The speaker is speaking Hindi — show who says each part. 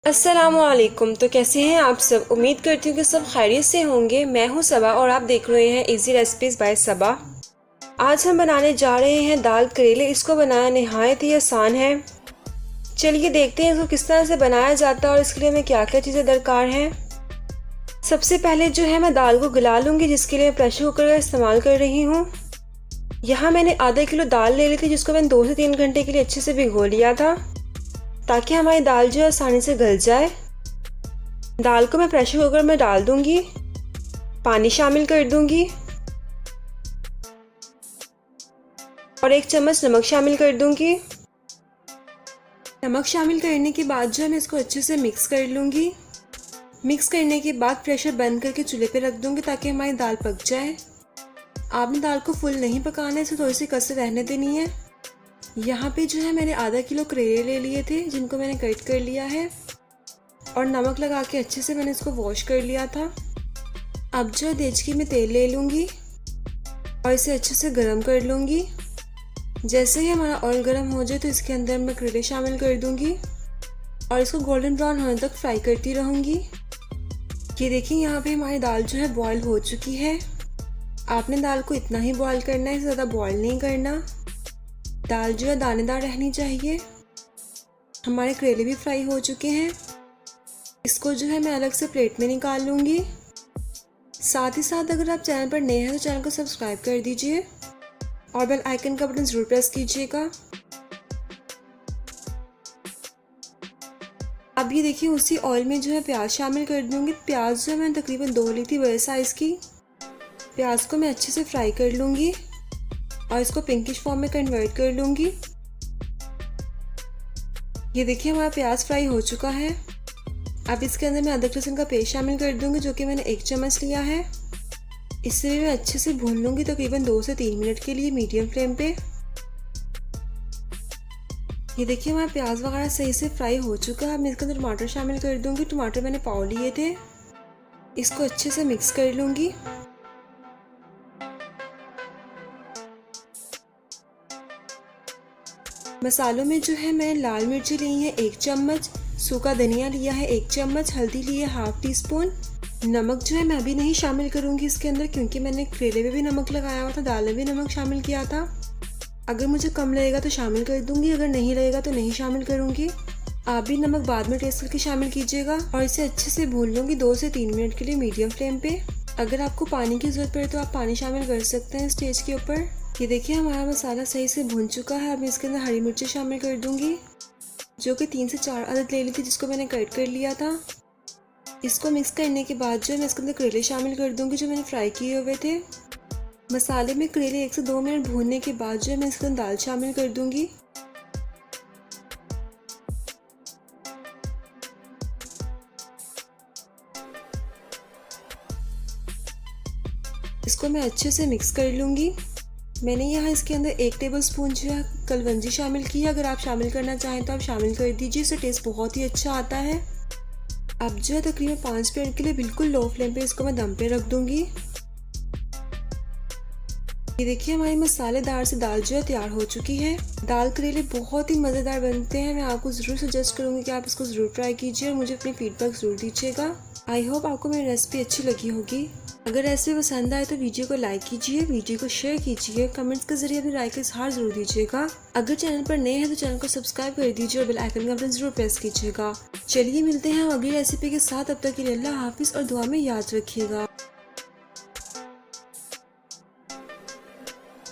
Speaker 1: अस्सलाम वालेकुम। तो कैसे हैं आप सब? उम्मीद करती हूँ कि सब खैरियत से होंगे। मैं हूँ सबा और आप देख रहे हैं इजी रेसिपीज़ बाय सबा। आज हम बनाने जा रहे हैं दाल करेले। इसको बनाना नहायत ही आसान है। चलिए देखते हैं इसको किस तरह से बनाया जाता है और इसके लिए हमें क्या क्या चीज़ें दरकार हैं। सबसे पहले जो है मैं दाल को गला लूँगी, जिसके लिए मैं प्रेशर कुकर का इस्तेमाल कर रही हूँ। यहाँ मैंने आधा किलो दाल ले ली थी, जिसको मैंने 2 से 3 घंटे के लिए अच्छे से भिगो लिया था, ताकि हमारी दाल जो है आसानी से गल जाए। दाल को मैं प्रेशर कुकर में डाल दूंगी, पानी शामिल कर दूंगी और 1 चम्मच नमक शामिल कर दूंगी। नमक शामिल करने के बाद जो है मैं इसको अच्छे से मिक्स कर लूंगी। मिक्स करने के बाद प्रेशर बंद करके चूल्हे पे रख दूंगी, ताकि हमारी दाल पक जाए। आपने दाल को फुल नहीं पकाना है, इसे थोड़ी सी कसर रहने देनी है। यहाँ पे जो है मैंने आधा किलो करेले ले लिए थे, जिनको मैंने कट कर लिया है और नमक लगा के अच्छे से मैंने इसको वॉश कर लिया था। अब जो देचकी में तेल ले लूँगी और इसे अच्छे से गरम कर लूँगी। जैसे ही हमारा ऑयल गरम हो जाए तो इसके अंदर मैं करेले शामिल कर दूँगी और इसको गोल्डन ब्राउन होने तक फ्राई करती रहूँगी। ये देखिए, यहाँ पे हमारी दाल जो है बॉयल हो चुकी है। आपने दाल को इतना ही बॉयल करना है, इससे ज़्यादा बॉयल नहीं करना। दाल जो है दानेदार रहनी चाहिए। हमारे करेले भी फ्राई हो चुके हैं। इसको जो है मैं अलग से प्लेट में निकाल लूँगी। साथ ही साथ अगर आप चैनल पर नए हैं तो चैनल को सब्सक्राइब कर दीजिए और बेल आइकन का बटन ज़रूर प्रेस कीजिएगा। अब ये देखिए, उसी ऑयल में जो है प्याज शामिल कर दूँगी। प्याज जो है मैंने तकरीबन 2 ली थी, बड़े साइज़ की। प्याज को मैं अच्छे से फ्राई कर लूँगी और इसको पिंकिश फॉर्म में कन्वर्ट कर लूँगी। ये देखिए, हमारा प्याज फ्राई हो चुका है। अब इसके अंदर मैं अदरक लहसुन का पेस्ट शामिल कर दूंगी, जो कि मैंने 1 चम्मच लिया है। इससे भी मैं अच्छे से भून लूँगी, तकरीबन 2 से 3 मिनट के लिए मीडियम फ्लेम पे। ये देखिए, हमारा प्याज वगैरह सही से फ्राई हो चुका है। अब मैं इसके अंदर टमाटर शामिल कर दूंगी। टमाटर मैंने पाव लिए थे। इसको अच्छे से मिक्स कर लूँगी। मसालों में जो है मैं लाल मिर्ची ली है 1 चम्मच, सूखा धनिया लिया है 1 चम्मच, हल्दी ली है ½ टीस्पून। नमक जो है मैं अभी नहीं शामिल करूँगी इसके अंदर, क्योंकि मैंने करेले में भी नमक लगाया हुआ था, दाल में भी नमक शामिल किया था। अगर मुझे कम लगेगा तो शामिल कर दूँगी, अगर नहीं लगेगा तो नहीं शामिल करूँगी। आप भी नमक बाद में टेस्ट करके शामिल कीजिएगा और इसे अच्छे से भून लूँगी 2 से 3 मिनट के लिए मीडियम फ्लेम पे। अगर आपको पानी की ज़रूरत पड़े तो आप पानी शामिल कर सकते हैं स्टेज के ऊपर। ये देखिए, हमारा मसाला सही से भून चुका है। अब इसके अंदर हरी मिर्ची शामिल कर दूँगी, जो कि 3 से 4 अदद ले ली थी, जिसको मैंने कट कर लिया था। इसको मिक्स करने के बाद जो है मैं इसके अंदर करेले शामिल कर दूंगी, जो मैंने फ्राई किए हुए थे। मसाले में करेले 1 से 2 मिनट भूनने के बाद जो है मैं इसके अंदर दाल शामिल कर दूंगी। इसको मैं अच्छे से मिक्स कर लूँगी। मैंने यहाँ इसके अंदर 1 टेबलस्पून जो है कलवंजी शामिल की है। अगर आप शामिल करना चाहें तो आप शामिल कर दीजिए, इससे टेस्ट बहुत ही अच्छा आता है। अब जो है तकरीबन 5 मिनट के लिए बिल्कुल लो फ्लेम पे इसको मैं दम पे रख दूंगी। ये देखिए, हमारी मसालेदार से दाल जो है तैयार हो चुकी है। दाल करेले बहुत ही मज़ेदार बनते हैं। मैं आपको ज़रूर सजेस्ट करूँगी कि आप इसको ज़रूर ट्राई कीजिए और मुझे अपनी फीडबैक ज़रूर दीजिएगा। आई होप आपको मेरी रेसिपी अच्छी लगी होगी। अगर रेसिपी पसंद आए तो वीडियो को लाइक कीजिए, वीडियो को शेयर कीजिए, कमेंट्स के जरिए अपनी राय का इजहार जरूर दीजिएगा। अगर चैनल पर नए हैं तो चैनल को सब्सक्राइब कर दीजिए और बेल आइकन का बटन जरूर प्रेस कीजिएगा। चलिए मिलते हैं हम अगली रेसिपी के साथ। अब तक के लिए अल्लाह हाफिज़ और दुआ में याद रखिएगा।